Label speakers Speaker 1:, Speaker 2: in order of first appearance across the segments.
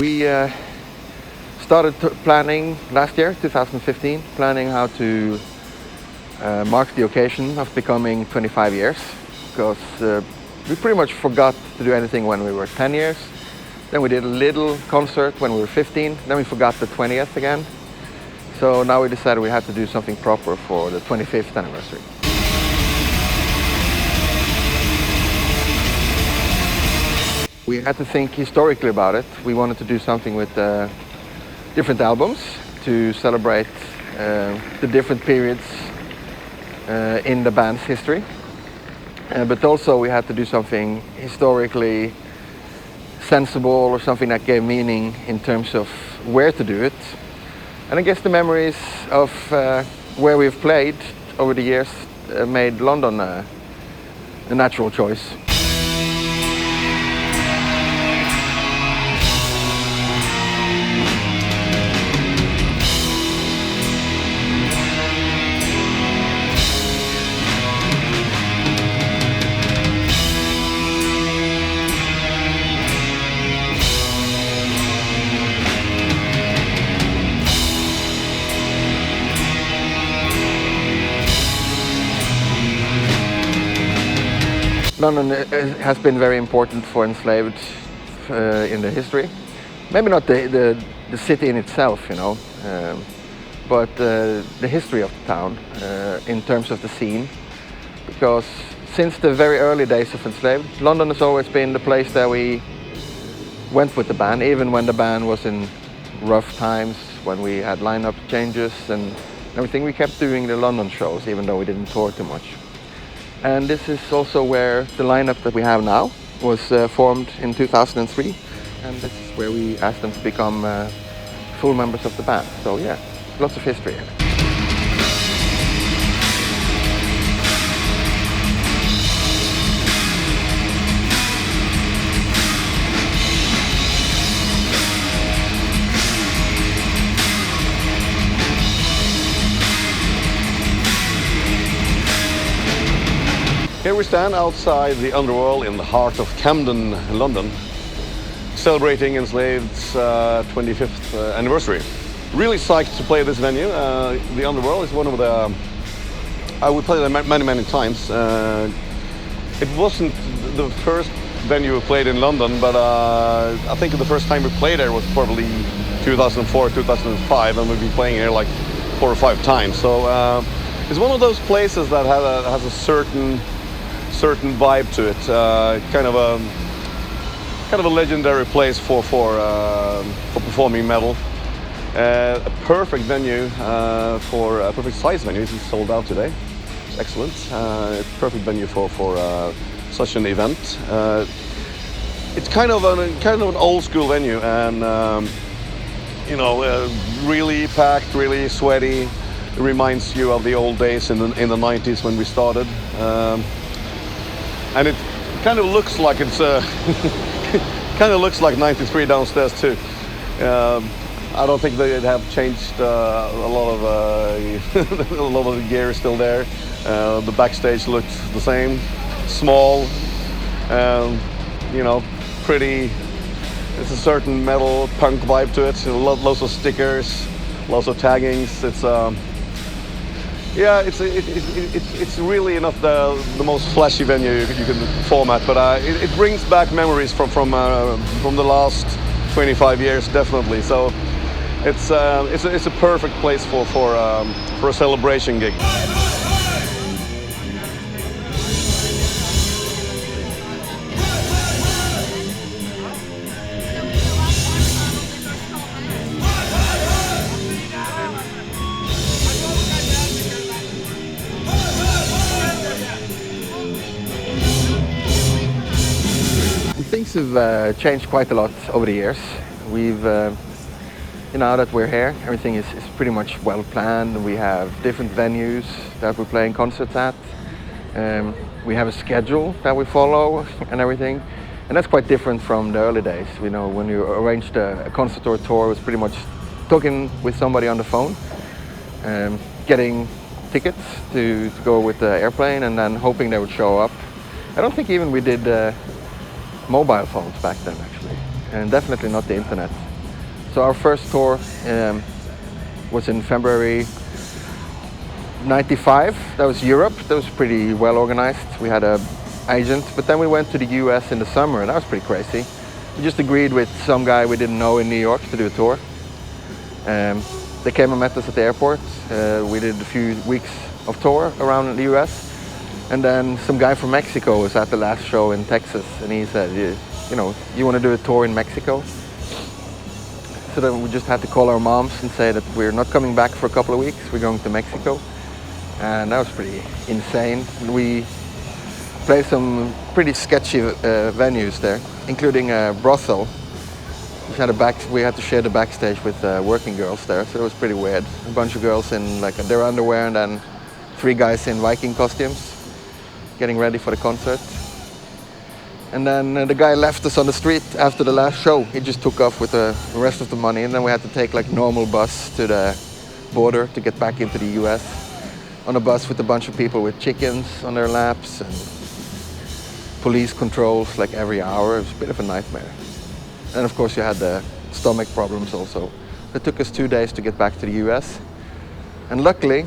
Speaker 1: We started planning last year, 2015, planning how to mark the occasion of becoming 25 years, because we pretty much forgot to do anything when we were 10 years. Then we did a little concert when we were 15, then we forgot the 20th again. So now we decided we had to do something proper for the 25th anniversary. We had to think historically about it. We wanted to do something with different albums to celebrate the different periods in the band's history. But also we had to do something historically sensible, or something that gave meaning in terms of where to do it. And I guess the memories of where we've played over the years made London a natural choice. London has been very important for Enslaved in the history. Maybe not the city in itself, you know, but the history of the town in terms of the scene. Because since the very early days of Enslaved, London has always been the place that we went with the band, even when the band was in rough times, when we had lineup changes and everything. We kept doing the London shows, even though we didn't tour too much. And this is also where the lineup that we have now was formed in 2003. And this is where we asked them to become full members of the band. So yeah, lots of history here.
Speaker 2: Here we stand outside the underworld in the heart of Camden, London, celebrating Enslaved's 25th anniversary. Really psyched to play this venue. The underworld is one of the... I would play there many times. It wasn't the first venue we played in London, but I think the first time we played there was probably 2004, 2005, and we've been playing here like 4 or 5 times. So it's one of those places that has a certain vibe to it, kind of a legendary place for performing metal. A perfect venue for a perfect size venue. It's sold out today. It's excellent. Perfect venue for such an event. It's kind of an old school venue, and you know, really packed, really sweaty. It reminds you of the old days in the 90s when we started. And it kind of looks like it's kind of looks like 93 downstairs too. I don't think they have changed a lot of a lot of the gear is still there. The backstage looks the same, small, you know, pretty. It's a certain metal punk vibe to it. Lots of stickers, lots of taggings. It's yeah, it's really not the most flashy venue you can format, but it brings back memories from the last 25 years, definitely. So it's a perfect place for a celebration gig.
Speaker 1: Things have changed quite a lot over the years. We've, now that we're here, everything is pretty much well planned. We have different venues that we're playing concerts at. We have a schedule that we follow and everything. And that's quite different from the early days. You know, when you arranged a concert or a tour, it was pretty much talking with somebody on the phone, getting tickets to go with the airplane, and then hoping they would show up. I don't think even we did mobile phones back then, actually. and definitely not the internet. So our first tour was in February '95. That was Europe. That was pretty well organized. We had an agent, but then we went to the US in the summer, and that was pretty crazy. We just agreed with some guy we didn't know in New York to do a tour. They came and met us at the airport. We did a few weeks of tour around the US. And then some guy from Mexico was at the last show in Texas, and he said, you know, you want to do a tour in Mexico? So then we just had to call our moms and say that we're not coming back for a couple of weeks, we're going to Mexico. And that was pretty insane. We played some pretty sketchy venues there, including a brothel. We had to share the backstage with working girls there, so it was pretty weird. A bunch of girls in like their underwear, and then 3 guys in Viking costumes, getting ready for the concert. And then the guy left us on the street after the last show. He just took off with the rest of the money, and then we had to take like normal bus to the border to get back into the US. On a bus with a bunch of people with chickens on their laps and police controls like every hour. It was a bit of a nightmare. And of course you had the stomach problems also. It took us 2 days to get back to the US. And luckily,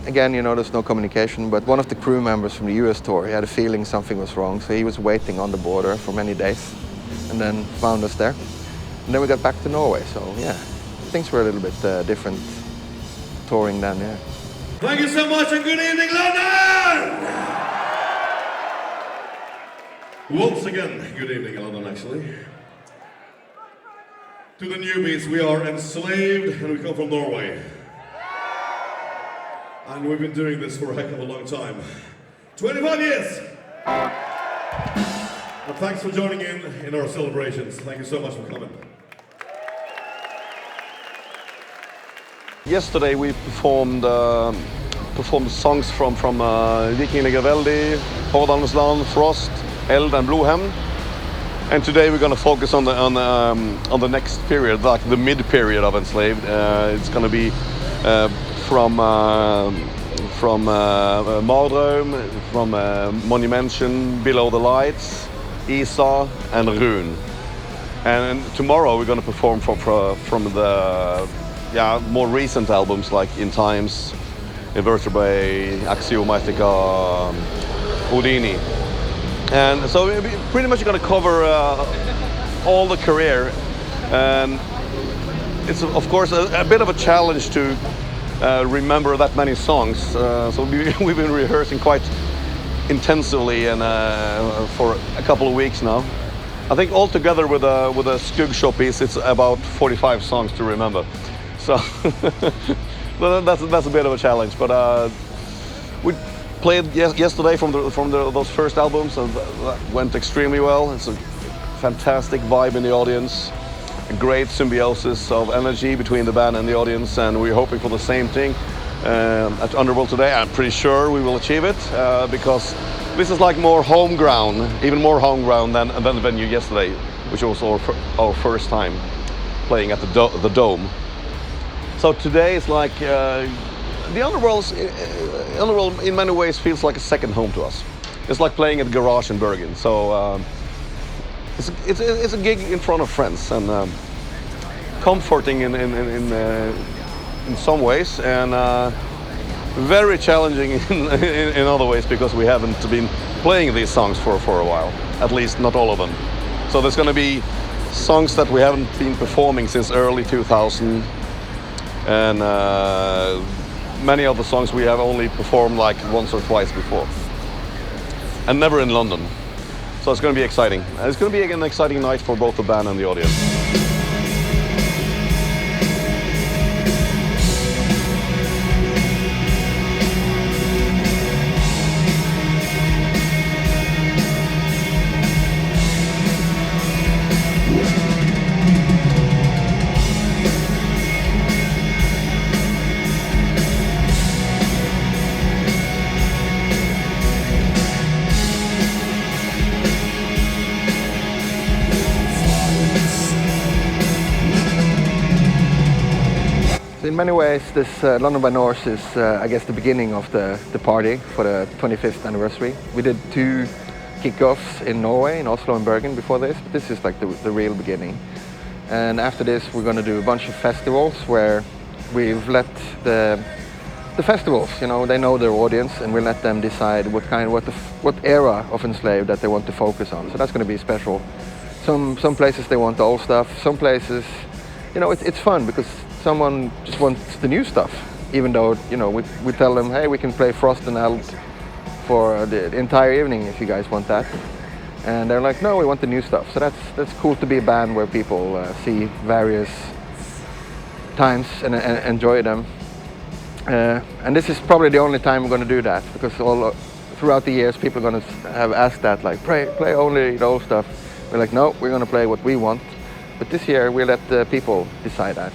Speaker 1: again, you know, there's no communication, but one of the crew members from the US tour, he had a feeling something was wrong, so he was waiting on the border for many days and then found us there. And then we got back to Norway, so yeah, things were a little bit different touring then, yeah.
Speaker 3: Thank you so much and good evening, London! Once again, good evening, London, actually. To the newbies, we are Enslaved and we come from Norway. And we've been doing this for a heck of a long time. 25 years! And thanks for joining in our celebrations. Thank you so much for coming.
Speaker 2: Yesterday we performed songs from Vikingene Veldig, Hordalnesland, Frost, Eld and Blodhemn. And today we're going to focus on the next period, like the mid period of Enslaved. It's going to be from Mardrøm, from Monumention, Below the Lights, Isa and Rune. And tomorrow we're going to perform from the more recent albums like In Times, Invertebrate, Axiomatica, Houdini. And so we're pretty much going to cover all the career. And it's of course a bit of a challenge to remember that many songs. So we've been rehearsing quite intensively and for a couple of weeks now. I think altogether with a Skugshop piece, it's about 45 songs to remember. So that's a bit of a challenge. But we played yesterday from those first albums, and that went extremely well. It's a fantastic vibe in the audience. A great symbiosis of energy between the band and the audience, and we're hoping for the same thing at Underworld today. I'm pretty sure we will achieve it because this is like more home ground, even more home ground than the venue yesterday, which was our first time playing at the Dome. So today it's like the Underworld in many ways feels like a second home to us. It's like playing at the Garage in Bergen. So. It's a gig in front of friends and comforting in some ways, and very challenging in other ways because we haven't been playing these songs for a while, at least not all of them. So there's going to be songs that we haven't been performing since early 2000, and many of the songs we have only performed like once or twice before, and never in London. So it's going to be exciting. It's going to be an exciting night for both the band and the audience.
Speaker 1: In many ways, this London by Norse is, I guess, the beginning of the party for the 25th anniversary. We did 2 kickoffs in Norway, in Oslo and Bergen before this, but this is like the real beginning. And after this, we're going to do a bunch of festivals where we've let the festivals, you know, they know their audience, and we let them decide what era of Enslaved that they want to focus on. So that's going to be special. Some places they want the old stuff. Some places, you know, it's fun because someone just wants the new stuff. Even though, you know, we tell them, hey, we can play Frost and Eld for the entire evening if you guys want that. And they're like, no, we want the new stuff. So that's cool to be a band where people see various times and enjoy them. And this is probably the only time we're going to do that, because throughout the years people are going to have asked that, like, play only the old stuff. We're like, no, we're going to play what we want. But this year we let the people decide that.